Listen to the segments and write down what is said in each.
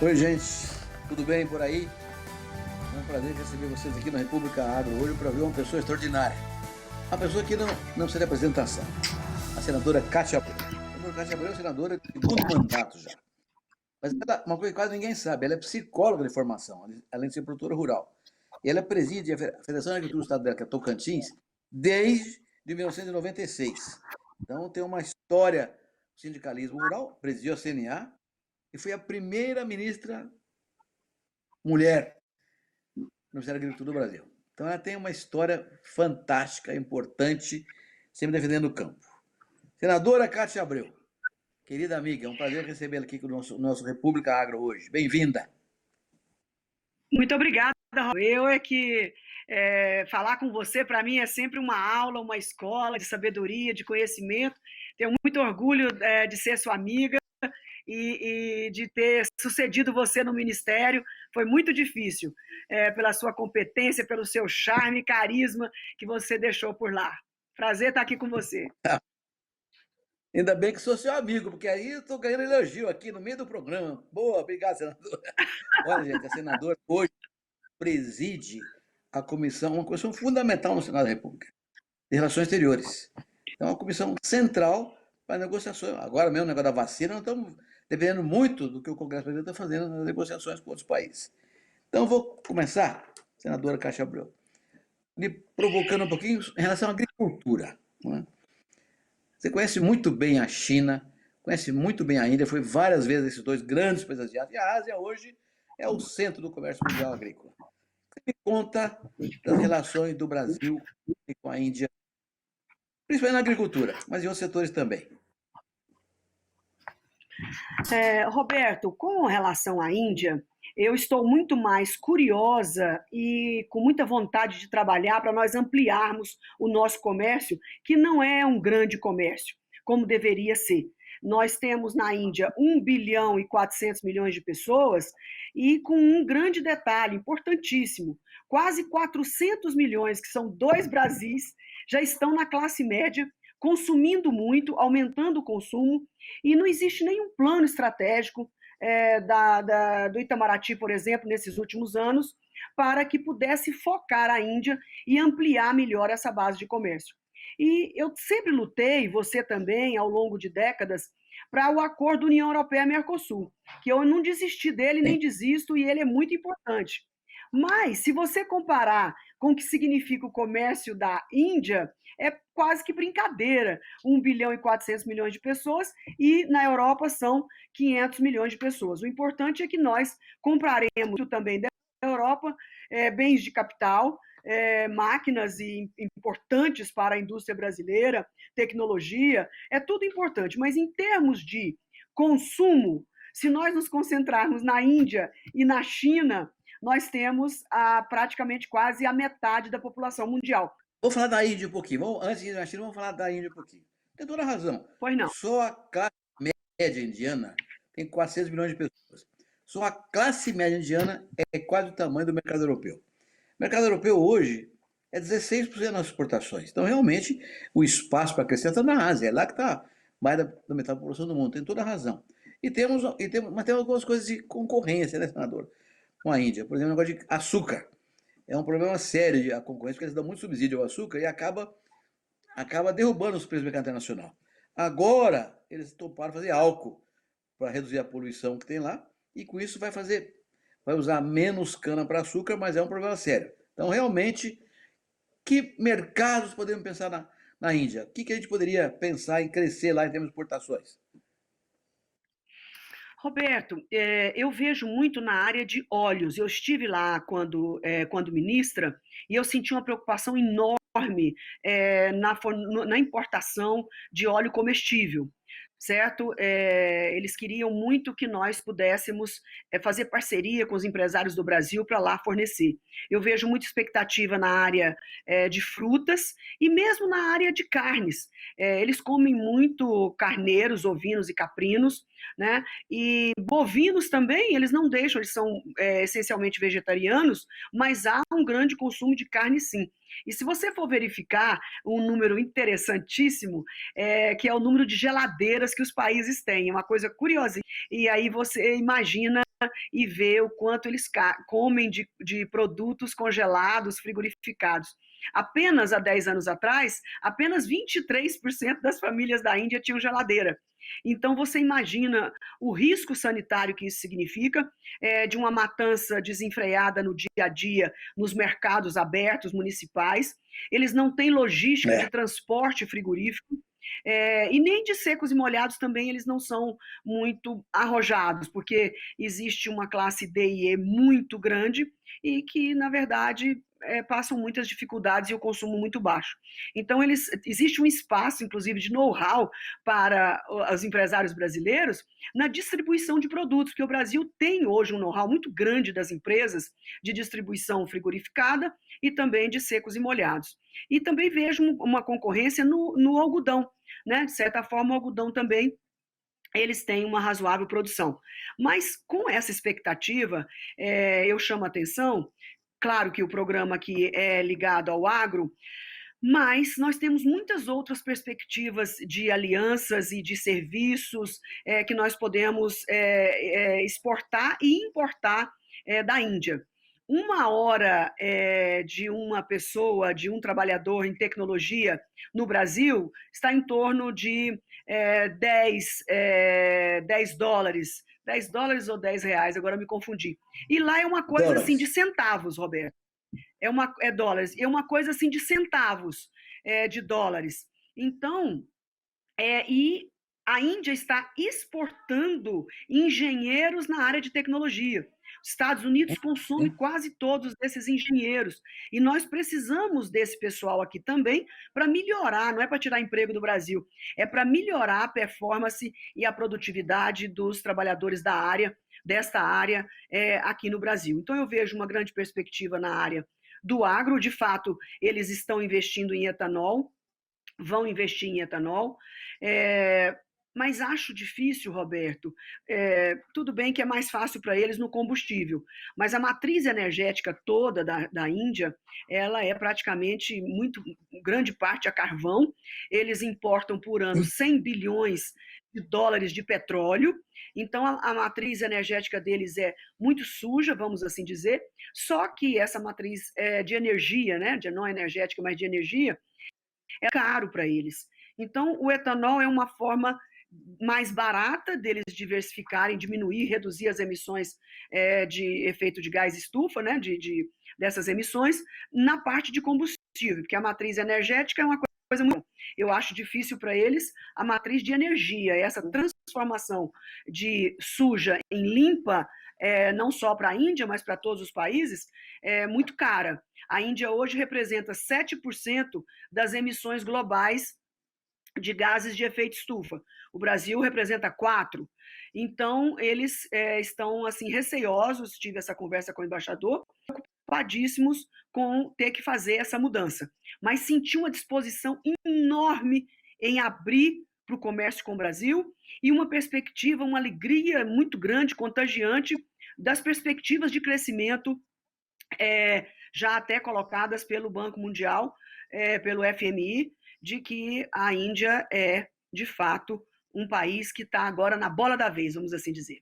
Oi, gente, tudo bem por aí? É um prazer receber vocês aqui na República Agro hoje para ver uma pessoa extraordinária. Uma pessoa que não precisa de apresentação. A senadora Cátia Abreu. A senadora Cátia Abreu é senadora de segundo mandato já. Mas uma coisa que quase ninguém sabe, ela é psicóloga de formação, além de ser produtora rural. E ela preside a Federação de Agricultura do Estado dela, que é Tocantins, desde 1996. Então tem uma história do sindicalismo rural, presidiu a CNA e foi a primeira ministra mulher no Ministério da Agricultura do Brasil. Então ela tem uma história fantástica, importante, sempre defendendo o campo. Senadora Cátia Abreu, querida amiga, é um prazer recebê-la aqui com o nosso República Agro hoje. Bem-vinda. Muito obrigada, Rob. Eu é que falar com você, para mim, é sempre uma aula, uma escola de sabedoria, de conhecimento. Tenho muito orgulho de ser sua amiga e de ter sucedido você no Ministério. Foi muito difícil, pela sua competência, pelo seu charme e carisma que você deixou por lá. Prazer estar aqui com você. Ainda bem que sou seu amigo, porque aí eu estou ganhando elogio aqui no meio do programa. Boa, obrigado, senadora. Olha, gente, a senadora hoje preside uma comissão fundamental no Senado da República, de Relações Exteriores. Então, é uma comissão central para negociações. Agora mesmo, o negócio da vacina, nós estamos dependendo muito do que o Congresso Brasileiro está fazendo nas negociações com outros países. Então, vou começar, senadora Cátia Abreu, lhe provocando um pouquinho em relação à agricultura. Não é? Você conhece muito bem a China, conhece muito bem a Índia, foi várias vezes esses dois grandes países asiáticos, e a Ásia hoje é o centro do comércio mundial agrícola. Você me conta das relações do Brasil com a Índia, principalmente na agricultura, mas em outros setores também. Roberto, com relação à Índia, eu estou muito mais curiosa e com muita vontade de trabalhar para nós ampliarmos o nosso comércio, que não é um grande comércio, como deveria ser. Nós temos na Índia 1 bilhão e 400 milhões de pessoas e com um grande detalhe importantíssimo, quase 400 milhões, que são dois Brasis, já estão na classe média, consumindo muito, aumentando o consumo, e não existe nenhum plano estratégico do Itamaraty, por exemplo, nesses últimos anos, para que pudesse focar a Índia e ampliar melhor essa base de comércio. E eu sempre lutei, você também, ao longo de décadas, para o acordo União Europeia-Mercosul, que eu não desisti dele, nem desisto, e ele é muito importante. Mas, se você comparar com o que significa o comércio da Índia, é quase que brincadeira. 1 bilhão e 400 milhões de pessoas e na Europa são 500 milhões de pessoas. O importante é que nós compraremos também da Europa bens de capital, máquinas importantes para a indústria brasileira, tecnologia, é tudo importante. Mas em termos de consumo, se nós nos concentrarmos na Índia e na China, nós temos praticamente quase a metade da população mundial. Vou falar da Índia um pouquinho. Antes de ir na China, vamos falar da Índia um pouquinho. Tem toda a razão. Pois não. Só a classe média indiana tem 400 milhões de pessoas. Só a classe média indiana é quase o tamanho do mercado europeu. O mercado europeu hoje é 16% das exportações. Então, realmente, o espaço para crescer está na Ásia. É lá que está mais da metade da população do mundo. Tem toda a razão. Mas temos algumas coisas de concorrência, né, senador? Com a Índia. Por exemplo, o negócio de açúcar. É um problema sério a concorrência, porque eles dão muito subsídio ao açúcar e acaba derrubando os preços do mercado internacional. Agora, eles toparam fazer álcool para reduzir a poluição que tem lá, e com isso vai usar menos cana para açúcar, mas é um problema sério. Então, realmente, que mercados podemos pensar na Índia? O que a gente poderia pensar em crescer lá em termos de exportações? Roberto, eu vejo muito na área de óleos. Eu estive lá quando ministra e eu senti uma preocupação enorme na importação de óleo comestível, certo? Eles queriam muito que nós pudéssemos fazer parceria com os empresários do Brasil para lá fornecer. Eu vejo muita expectativa na área de frutas e mesmo na área de carnes. Eles comem muito carneiros, ovinos e caprinos, né? E bovinos também, eles não deixam, eles são essencialmente vegetarianos, mas há um grande consumo de carne sim. E se você for verificar um número interessantíssimo, que é o número de geladeiras que os países têm, uma coisa curiosa. E aí você imagina e ver o quanto eles comem de produtos congelados, frigorificados. Apenas há 10 anos atrás, apenas 23% das famílias da Índia tinham geladeira. Então, você imagina o risco sanitário que isso significa, de uma matança desenfreada no dia a dia, nos mercados abertos municipais. Eles não têm logística de É. transporte frigorífico, e nem de secos e molhados também eles não são muito arrojados, porque existe uma classe D e E muito grande e que, na verdade, passam muitas dificuldades e o consumo muito baixo. Então, existe um espaço, inclusive, de know-how para os empresários brasileiros na distribuição de produtos, porque o Brasil tem hoje um know-how muito grande das empresas de distribuição frigorificada e também de secos e molhados. E também vejo uma concorrência no algodão, né? De certa forma, o algodão também eles têm uma razoável produção. Mas com essa expectativa, eu chamo a atenção, claro que o programa aqui é ligado ao agro, mas nós temos muitas outras perspectivas de alianças e de serviços que nós podemos exportar e importar da Índia. Uma hora de uma pessoa, de um trabalhador em tecnologia no Brasil, está em torno de 10 dólares. 10 dólares ou 10 reais, agora me confundi. E lá é uma coisa assim de Dólares. centavos, Roberto. É dólares, é uma coisa assim de centavos de dólares. Então, e a Índia está exportando engenheiros na área de tecnologia. Os Estados Unidos consomem quase todos desses engenheiros. E nós precisamos desse pessoal aqui também para melhorar, não é para tirar emprego do Brasil, é para melhorar a performance e a produtividade dos trabalhadores desta área aqui no Brasil. Então, eu vejo uma grande perspectiva na área do agro. De fato, eles estão investindo em etanol, vão investir em etanol, mas acho difícil, Roberto. Tudo bem que é mais fácil para eles no combustível, mas a matriz energética toda da Índia, ela é praticamente muito grande parte a carvão. Eles importam por ano 100 bilhões de dólares de petróleo. Então a matriz energética deles é muito suja, vamos assim dizer. Só que essa matriz de energia, né, não energética, mas de energia, é caro para eles. Então, o etanol é uma forma mais barata deles diversificarem, diminuir, reduzir as emissões de efeito de gás estufa, né, dessas emissões, na parte de combustível, porque a matriz energética é uma coisa muito. Eu acho difícil para eles a matriz de energia, essa transformação de suja em limpa, não só para a Índia, mas para todos os países, é muito cara. A Índia hoje representa 7% das emissões globais de gases de efeito estufa. O Brasil representa 4%. Então, eles estão assim receosos, tive essa conversa com o embaixador, preocupadíssimos com ter que fazer essa mudança. Mas senti uma disposição enorme em abrir para o comércio com o Brasil e uma perspectiva, uma alegria muito grande, contagiante, das perspectivas de crescimento já até colocadas pelo Banco Mundial, pelo FMI, de que a Índia é, de fato, um país que está agora na bola da vez, vamos assim dizer.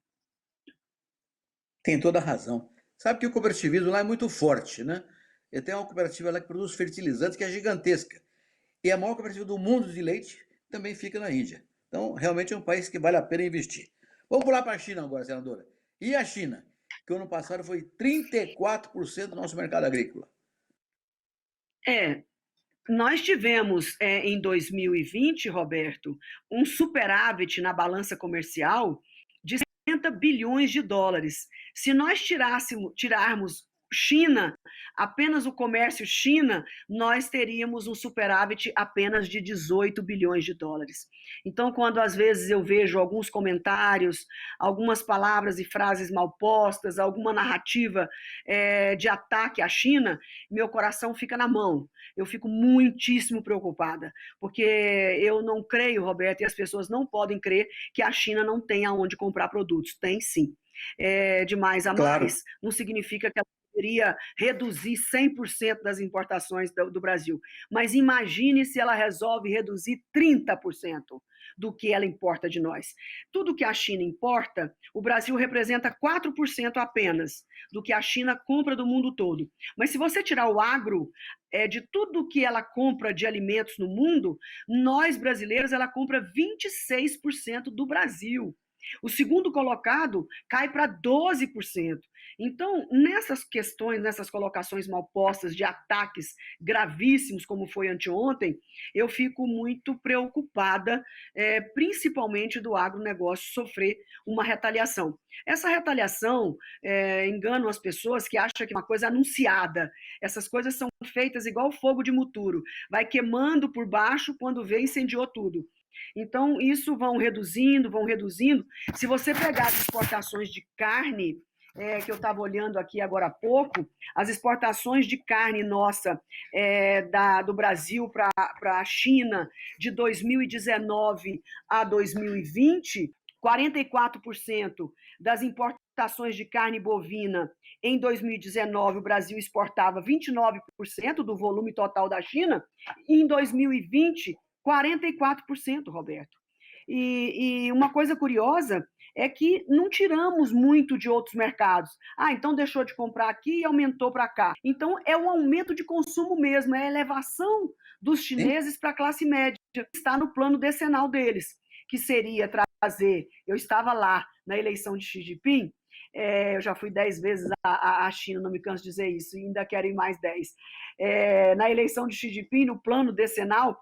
Tem toda a razão. Sabe que o cooperativismo lá é muito forte, né? Eu tenho uma cooperativa lá que produz fertilizantes que é gigantesca. E a maior cooperativa do mundo de leite também fica na Índia. Então, realmente é um país que vale a pena investir. Vamos pular para a China agora, senadora. E a China? Que o ano passado foi 34% do nosso mercado agrícola. Nós tivemos em 2020, Roberto, um superávit na balança comercial de 60 bilhões de dólares. Se nós tirarmos China, apenas o comércio China, nós teríamos um superávit apenas de 18 bilhões de dólares. Então, quando às vezes eu vejo alguns comentários, algumas palavras e frases mal postas, alguma narrativa de ataque à China, meu coração fica na mão. Eu fico muitíssimo preocupada, porque eu não creio, Roberto, e as pessoas não podem crer que a China não tem aonde comprar produtos. Tem sim. De mais a Claro. mais, não significa que ela poderia reduzir 100% das importações do Brasil. Mas imagine se ela resolve reduzir 30% do que ela importa de nós. Tudo que a China importa, o Brasil representa 4% apenas do que a China compra do mundo todo. Mas se você tirar o agro, de tudo que ela compra de alimentos no mundo, nós brasileiros, ela compra 26% do Brasil. O segundo colocado cai para 12%. Então, nessas questões, nessas colocações mal postas de ataques gravíssimos, como foi anteontem, eu fico muito preocupada, principalmente do agronegócio sofrer uma retaliação. Essa retaliação engana as pessoas que acham que é uma coisa anunciada. Essas coisas são feitas igual fogo de muturo. Vai queimando por baixo, quando vê, incendiou tudo. Então, isso vão reduzindo, vão reduzindo. Se você pegar as exportações de carne, que eu estava olhando aqui agora há pouco, as exportações de carne nossa do Brasil para a China de 2019 a 2020, 44% das importações de carne bovina em 2019, o Brasil exportava 29% do volume total da China, e em 2020, 44%, Roberto. E uma coisa curiosa é que não tiramos muito de outros mercados. Então deixou de comprar aqui e aumentou para cá. Então é um aumento de consumo mesmo, é a elevação dos chineses para a classe média, está no plano decenal deles, que seria trazer... Eu estava lá na eleição de Xi Jinping, eu já fui 10 vezes à China, não me canso de dizer isso, e ainda quero ir mais 10. Na eleição de Xi Jinping, no plano decenal,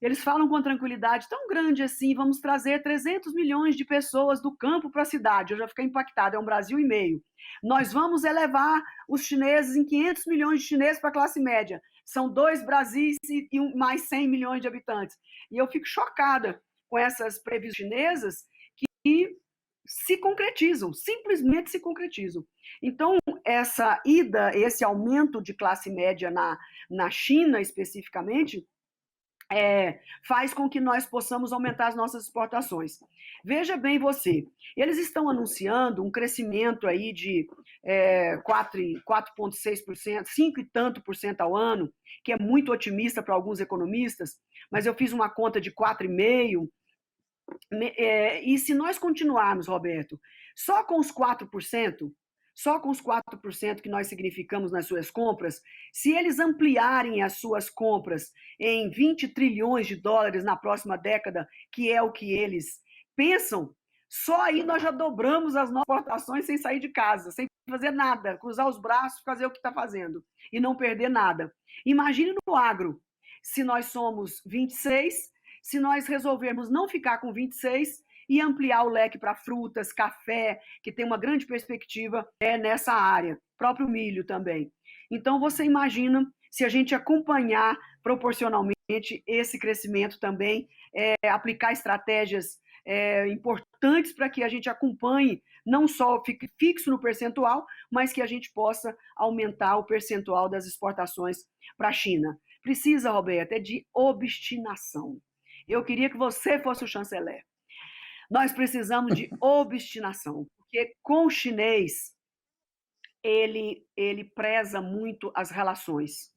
eles falam com tranquilidade tão grande assim, vamos trazer 300 milhões de pessoas do campo para a cidade. Eu já fiquei impactada, é um Brasil e meio. Nós vamos elevar os chineses em 500 milhões de chineses para a classe média. São 2 Brasis e mais 100 milhões de habitantes. E eu fico chocada com essas previsões chinesas que se concretizam, simplesmente se concretizam. Então, essa ida, esse aumento de classe média na China especificamente, faz com que nós possamos aumentar as nossas exportações. Veja bem você, eles estão anunciando um crescimento aí de 4,6%, 5 e tanto por cento ao ano, que é muito otimista para alguns economistas, mas eu fiz uma conta de 4,5%, e se nós continuarmos, Roberto, só com os 4%, que nós significamos nas suas compras, se eles ampliarem as suas compras em 20 trilhões de dólares na próxima década, que é o que eles pensam, só aí nós já dobramos as nossas exportações sem sair de casa, sem fazer nada, cruzar os braços, fazer o que está fazendo e não perder nada. Imagine no agro, se nós somos 26, se nós resolvermos não ficar com 26 e ampliar o leque para frutas, café, que tem uma grande perspectiva nessa área, próprio milho também. Então, você imagina se a gente acompanhar proporcionalmente esse crescimento também, aplicar estratégias importantes para que a gente acompanhe, não só fique fixo no percentual, mas que a gente possa aumentar o percentual das exportações para a China. Precisa, Roberto, de obstinação. Eu queria que você fosse o chanceler. Nós precisamos de obstinação, porque com o chinês, ele preza muito as relações.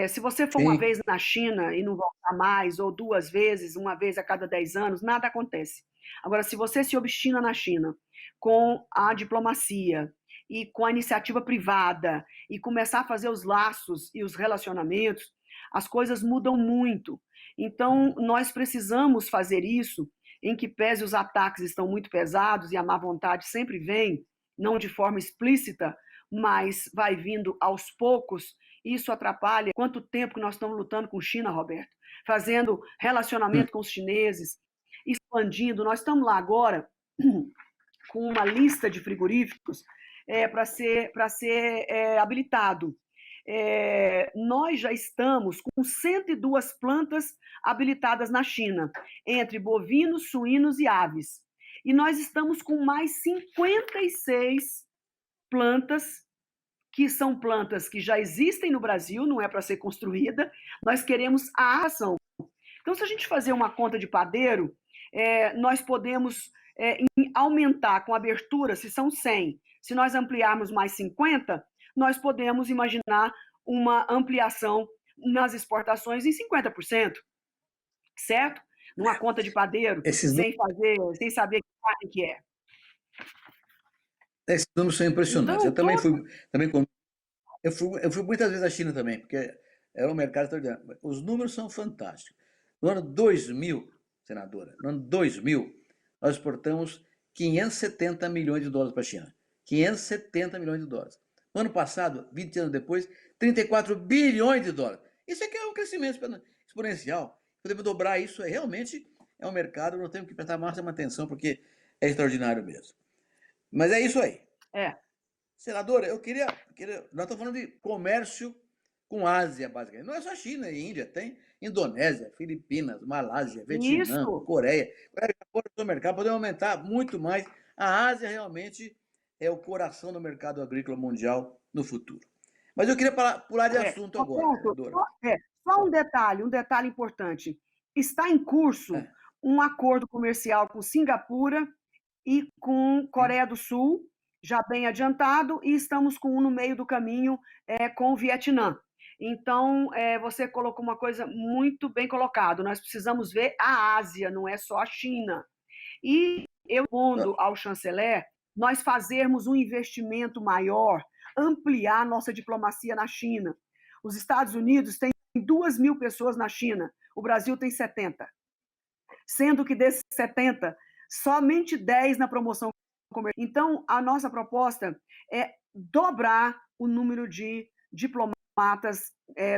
Se você for uma vez na China e não voltar mais, ou 2 vezes, uma vez a cada 10 anos, nada acontece. Agora, se você se obstina na China com a diplomacia e com a iniciativa privada e começar a fazer os laços e os relacionamentos, as coisas mudam muito. Então, nós precisamos fazer isso, em que pese os ataques estão muito pesados e a má vontade sempre vem, não de forma explícita, mas vai vindo aos poucos. Isso atrapalha. Quanto tempo que nós estamos lutando com China, Roberto? Fazendo relacionamento com os chineses, expandindo. Nós estamos lá agora com uma lista de frigoríficos para ser habilitado. Nós já estamos com 102 plantas habilitadas na China, entre bovinos, suínos e aves. E nós estamos com mais 56 plantas, que são plantas que já existem no Brasil, não é para ser construída, nós queremos a ação. Então, se a gente fazer uma conta de padeiro, nós podemos aumentar com abertura, se são 100, se nós ampliarmos mais 50, nós podemos imaginar uma ampliação nas exportações em 50%, certo? Numa conta de padeiro, Esses, sem fazer, sem saber que carne que é. esses números são impressionantes. Eu Então, também todo... fui, também eu fui muitas vezes à China também, porque era um mercado extraordinário. Os números são fantásticos. No ano 2000, senadora, no ano 2000, nós exportamos 570 milhões de dólares para a China. 570 milhões de dólares. No ano passado, 20 anos depois, 34 bilhões de dólares. Isso aqui é um crescimento exponencial. Podemos dobrar isso, realmente é um mercado, nós temos que prestar máxima atenção, porque é extraordinário mesmo. Mas é isso aí. É, Senadora, nós estamos falando de comércio com Ásia, basicamente. Não é só China e Índia, tem Indonésia, Filipinas, Malásia, Vietnã, isso. Coreia. Coreia já fora do seu mercado, podemos aumentar muito mais. A Ásia realmente é o coração do mercado agrícola mundial no futuro. Mas eu queria pular de assunto agora, Roberto, senadora. só um detalhe importante. Está em curso É, um acordo comercial com Singapura e com sim. Coreia do Sul, já bem adiantado, e estamos com um no meio do caminho com o Vietnã. Então, você colocou uma coisa muito bem colocada. Nós precisamos ver a Ásia, não é só a China. E eu pondo ao chanceler nós fazermos um investimento maior, ampliar nossa diplomacia na China. Os Estados Unidos têm 2.000 pessoas na China, o Brasil tem 70. Sendo que desses 70, somente 10 na promoção comercial. Então, a nossa proposta é dobrar o número de diplomatas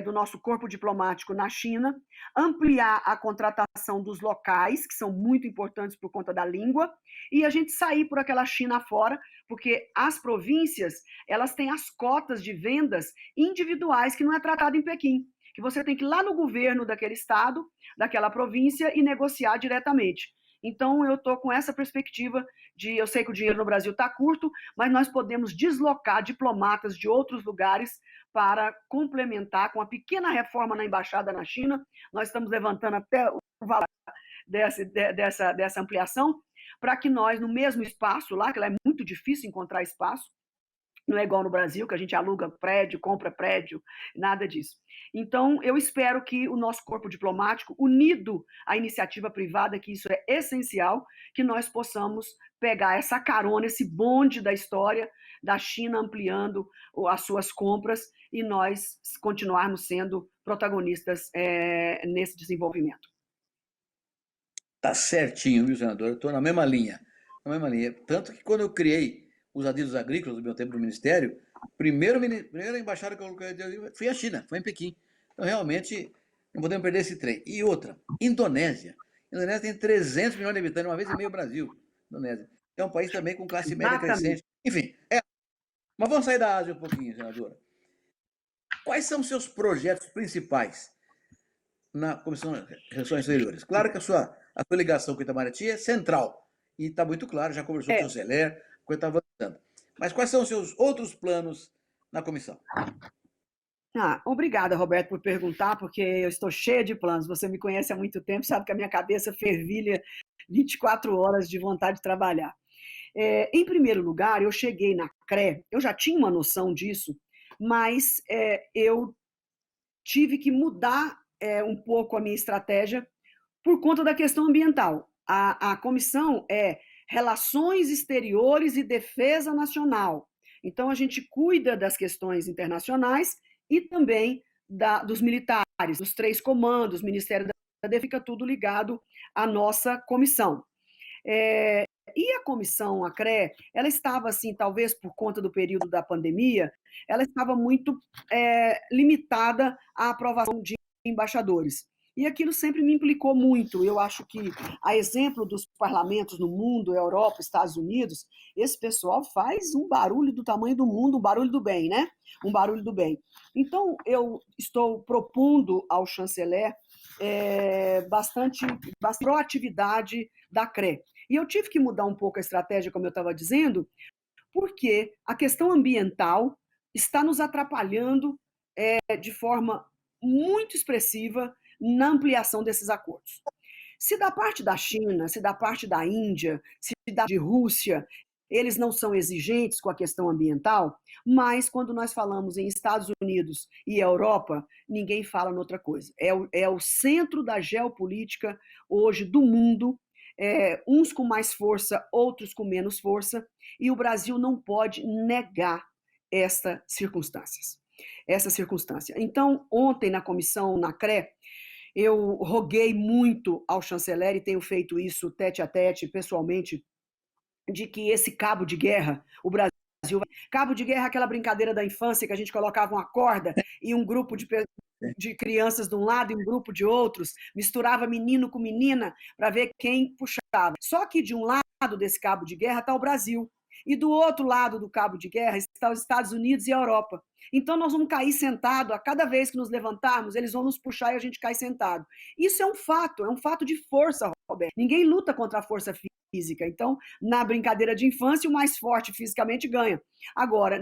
do nosso corpo diplomático na China, ampliar a contratação dos locais, que são muito importantes por conta da língua, e a gente sair por aquela China fora, porque as províncias, elas têm as cotas de vendas individuais que não é tratado em Pequim, que você tem que ir lá no governo daquele estado, daquela província e negociar diretamente. Então, eu estou com essa perspectiva eu sei que o dinheiro no Brasil está curto, mas nós podemos deslocar diplomatas de outros lugares para complementar com a pequena reforma na embaixada na China. Nós estamos levantando até o valor dessa ampliação, para que nós, no mesmo espaço lá, que lá é muito difícil encontrar espaço, não é igual no Brasil, que a gente aluga prédio, compra prédio, nada disso. Então, eu espero que o nosso corpo diplomático, unido à iniciativa privada, que isso é essencial, que nós possamos pegar essa carona, esse bonde da história da China ampliando as suas compras e nós continuarmos sendo protagonistas nesse desenvolvimento. Tá certinho, viu, senador? Eu estou na mesma linha. Na mesma linha. Tanto que quando eu criei os adidos agrícolas do meu tempo no Ministério, primeira embaixada que eu coloquei foi a China, foi em Pequim. Então, realmente, não podemos perder esse trem. E outra, Indonésia. Indonésia tem 300 milhões de habitantes, uma vez e meio o Brasil. Indonésia. É um país também com classe média Exatamente. crescente. Enfim, mas vamos sair da Ásia um pouquinho, senadora. Quais são os seus projetos principais na Comissão de Relações Exteriores? Claro que a sua ligação com o Itamaraty é central. E está muito claro, já conversou com o chanceler, coisa está avançando. Mas quais são os seus outros planos na comissão? Obrigada, Roberto, por perguntar, porque eu estou cheia de planos. Você me conhece há muito tempo, sabe que a minha cabeça fervilha 24 horas de vontade de trabalhar. Em primeiro lugar, eu cheguei na CRE, eu já tinha uma noção disso, mas eu tive que mudar um pouco a minha estratégia por conta da questão ambiental. A comissão é Relações Exteriores e Defesa Nacional. Então, a gente cuida das questões internacionais e também dos militares, dos 3 comandos, Ministério da Defesa, fica tudo ligado à nossa comissão. E a comissão, a CRE, ela estava assim, talvez por conta do período da pandemia, ela estava muito limitada à aprovação de embaixadores. E aquilo sempre me implicou muito. Eu acho que, a exemplo dos parlamentos no mundo, Europa, Estados Unidos, esse pessoal faz um barulho do tamanho do mundo, um barulho do bem, né? Um barulho do bem. Então, eu estou propondo ao chanceler bastante proatividade da CRE. E eu tive que mudar um pouco a estratégia, como eu estava dizendo, porque a questão ambiental está nos atrapalhando de forma muito expressiva na ampliação desses acordos. Se da parte da China, se da parte da Índia, se da de Rússia, eles não são exigentes com a questão ambiental, mas quando nós falamos em Estados Unidos e Europa, ninguém fala noutra coisa. É o centro da geopolítica hoje do mundo, uns com mais força, outros com menos força, e o Brasil não pode negar esta circunstâncias. Essa circunstância. Então, ontem na comissão, na CRE, eu roguei muito ao chanceler, e tenho feito isso tete a tete, pessoalmente, de que esse cabo de guerra, o Brasil. Cabo de guerra é aquela brincadeira da infância que a gente colocava uma corda e um grupo de crianças de um lado e um grupo de outros, misturava menino com menina para ver quem puxava. Só que de um lado desse cabo de guerra está o Brasil. E do outro lado do cabo de guerra está os Estados Unidos e a Europa. Então nós vamos cair sentado, a cada vez que nos levantarmos, eles vão nos puxar e a gente cai sentado. Isso é um fato de força, Roberto. Ninguém luta contra a força física. Então, na brincadeira de infância, o mais forte fisicamente ganha. Agora,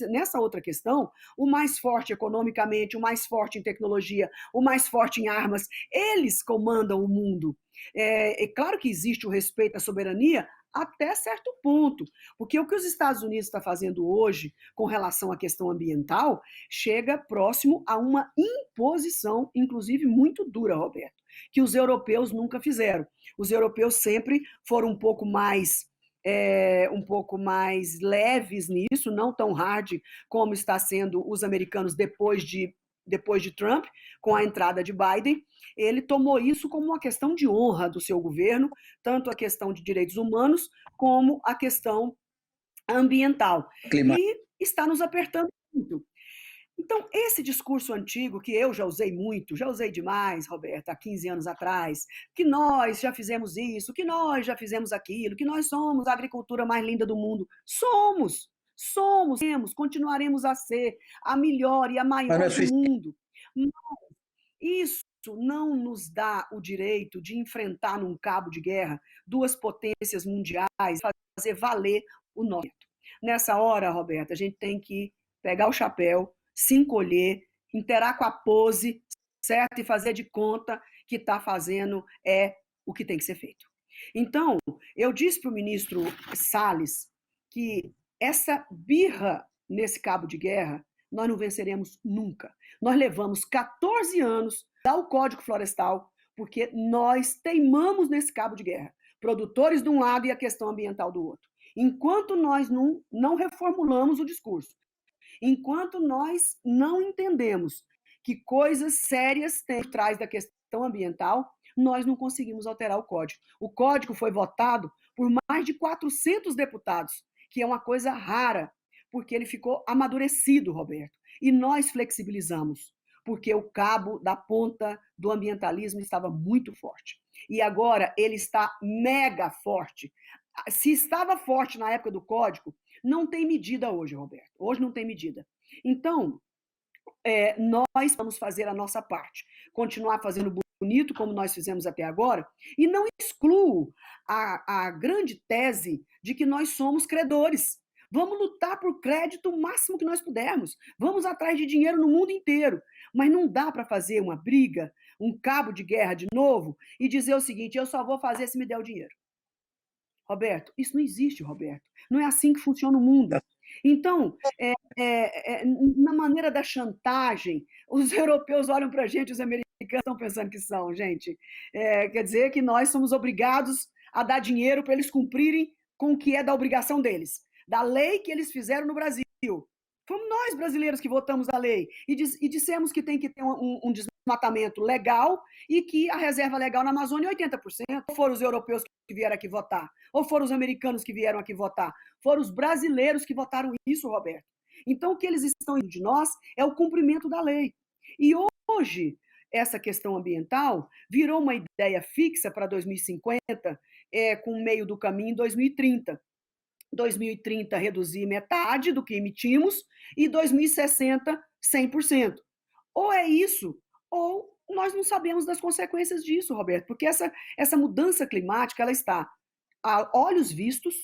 nessa outra questão, o mais forte economicamente, o mais forte em tecnologia, o mais forte em armas, eles comandam o mundo. É claro que existe o respeito à soberania, até certo ponto, porque o que os Estados Unidos está fazendo hoje com relação à questão ambiental chega próximo a uma imposição, inclusive muito dura, Roberto, que os europeus nunca fizeram. Os europeus sempre foram um pouco mais leves nisso, não tão hard como está sendo os americanos depois de Trump, com a entrada de Biden. Ele tomou isso como uma questão de honra do seu governo, tanto a questão de direitos humanos como a questão ambiental. Clima. E está nos apertando muito. Então, esse discurso antigo, que eu já usei muito, já usei demais, Roberta, há 15 anos atrás, que nós já fizemos isso, que nós já fizemos aquilo, que nós somos a agricultura mais linda do mundo. Somos, continuaremos a ser a melhor e a maior do mundo. Mas isso não nos dá o direito de enfrentar num cabo de guerra duas potências mundiais, fazer valer o nosso. Nessa hora, Roberta, a gente tem que pegar o chapéu, se encolher, interar com a pose, certo? E fazer de conta que está fazendo o que tem que ser feito. Então, eu disse para o ministro Salles que essa birra nesse cabo de guerra nós não venceremos nunca. Nós levamos 14 anos a dar o Código Florestal porque nós teimamos nesse cabo de guerra. Produtores de um lado e a questão ambiental do outro. Enquanto nós não reformulamos o discurso, enquanto nós não entendemos que coisas sérias tem por trás da questão ambiental, nós não conseguimos alterar o código. O código foi votado por mais de 400 deputados, que é uma coisa rara, porque ele ficou amadurecido, Roberto. E nós flexibilizamos, porque o cabo da ponta do ambientalismo estava muito forte. E agora ele está mega forte. Se estava forte na época do código, não tem medida hoje, Roberto. Hoje não tem medida. Então, nós vamos fazer a nossa parte. Continuar fazendo bonito, como nós fizemos até agora, e não excluo a grande tese de que nós somos credores. Vamos lutar por crédito o máximo que nós pudermos. Vamos atrás de dinheiro no mundo inteiro. Mas não dá para fazer uma briga, um cabo de guerra de novo, e dizer o seguinte: eu só vou fazer se me der o dinheiro. Roberto, isso não existe, Roberto. Não é assim que funciona o mundo. Então, na maneira da chantagem, os europeus olham para a gente, os americanos estão pensando que são, gente. Quer dizer que nós somos obrigados a dar dinheiro para eles cumprirem com o que é da obrigação deles, da lei que eles fizeram no Brasil. Fomos nós, brasileiros, que votamos a lei e dissemos que tem que ter um desmatamento legal e que a reserva legal na Amazônia é 80%. Ou foram os europeus que vieram aqui votar, ou foram os americanos que vieram aqui votar, foram os brasileiros que votaram isso, Roberto. Então, o que eles estão indo de nós é o cumprimento da lei. E hoje, essa questão ambiental virou uma ideia fixa para 2050, com meio do caminho em 2030. 2030 reduzir metade do que emitimos e 2060 100%. Ou é isso, ou nós não sabemos das consequências disso, Roberto, porque essa mudança climática ela está a olhos vistos,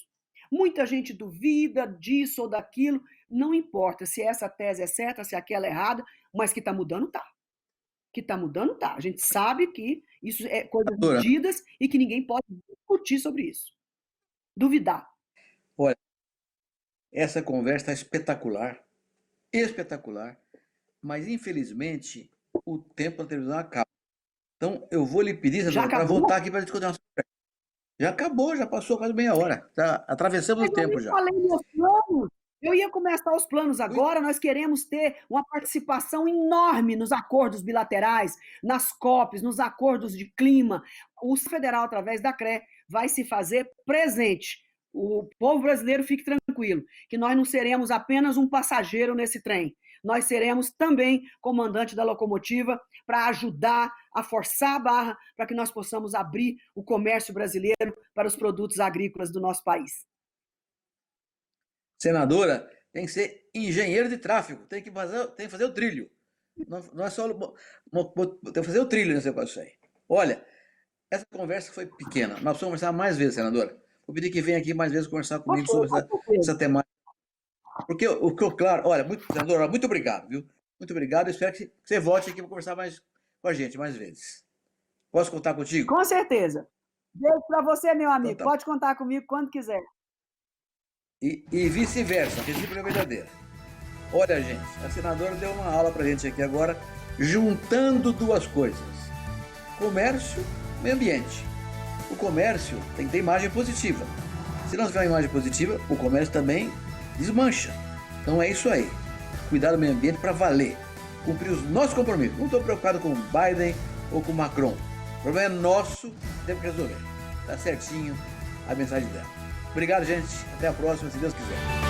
muita gente duvida disso ou daquilo, não importa se essa tese é certa, se aquela é errada, mas que está mudando, está. Que está mudando, está. A gente sabe que isso é coisas medidas e que ninguém pode discutir sobre isso. Duvidar. Olha, essa conversa é espetacular, espetacular, mas infelizmente o tempo da televisão acaba. Então eu vou lhe pedir, Já senadora, para acabou? voltar aqui para discutir uma... Já acabou, já passou quase meia hora. Já atravessamos Mas o eu tempo nem já. falei meus planos. Eu ia começar os planos Ui, agora. Nós queremos ter uma participação enorme nos acordos bilaterais, nas COPs, nos acordos de clima. O federal, através da CRE, vai se fazer presente. O povo brasileiro fique tranquilo, que nós não seremos apenas um passageiro nesse trem. Nós seremos também comandante da locomotiva para ajudar a forçar a barra para que nós possamos abrir o comércio brasileiro para os produtos agrícolas do nosso país. senadora, tem que ser engenheiro de tráfego, tem que fazer o trilho. Não, não é só. Tem que fazer o trilho nesse negócio aí. Olha, essa conversa foi pequena. Nós precisamos conversar mais vezes, senadora. Vou pedir que venha aqui mais vezes conversar comigo Ok, sobre com certeza. essa temática. Porque o que eu, claro, olha, senadora, muito obrigado, viu? Muito obrigado. Eu espero que você volte aqui para conversar mais com a gente mais vezes. Posso contar contigo? Com certeza. Beijo para você, meu Então amigo. tá. Pode contar comigo quando quiser. E vice-versa, recíproca é verdadeira. Olha, gente, a senadora deu uma aula para a gente aqui agora, juntando duas coisas: comércio e meio ambiente. O comércio tem que ter imagem positiva. Se não tiver uma imagem positiva, o comércio também desmancha. Então é isso aí. Cuidar do meio ambiente para valer. Cumprir os nossos compromissos. Não estou preocupado com o Biden ou com o Macron. O problema é nosso, temos que resolver. Tá certinho a mensagem dela. Obrigado, gente. Até a próxima, se Deus quiser.